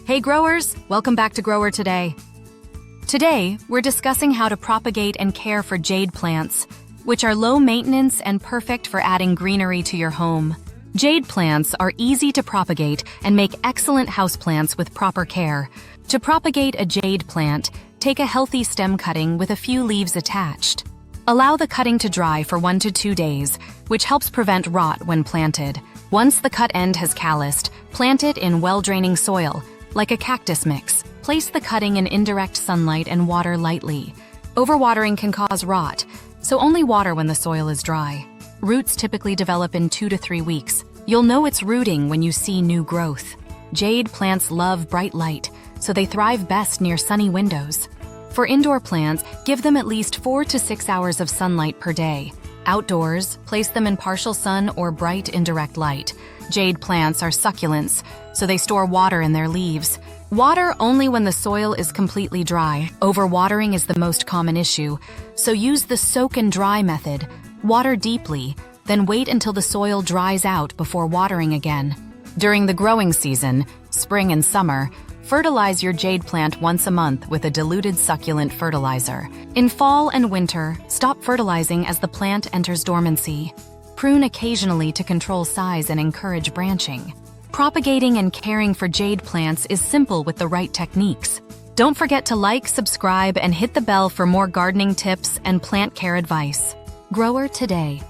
Hey growers, welcome back to Grower Today. Today, we're discussing how to propagate and care for jade plants, which are low maintenance and perfect for adding greenery to your home. Jade plants are easy to propagate and make excellent houseplants with proper care. To propagate a jade plant, take a healthy stem cutting with a few leaves attached. Allow the cutting to dry for 1 to 2 days, which helps prevent rot when planted. Once the cut end has calloused, plant it in well-draining soil, like a cactus mix. Place the cutting in indirect sunlight and water lightly. Overwatering can cause rot, so only water when the soil is dry. Roots typically develop in 2 to 3 weeks. You'll know it's rooting when you see new growth. Jade plants love bright light, so they thrive best near sunny windows. For indoor plants, give them at least 4 to 6 hours of sunlight per day. Outdoors, place them in partial sun or bright indirect light. Jade plants are succulents, so they store water in their leaves. Water only when the soil is completely dry. Overwatering is the most common issue, so use the soak and dry method. Water deeply, then wait until the soil dries out before watering again. During the growing season, spring and summer, fertilize your jade plant once a month with a diluted succulent fertilizer. In fall and winter, stop fertilizing as the plant enters dormancy. Prune occasionally to control size and encourage branching. Propagating and caring for jade plants is simple with the right techniques. Don't forget to like, subscribe, and hit the bell for more gardening tips and plant care advice. Grower Today.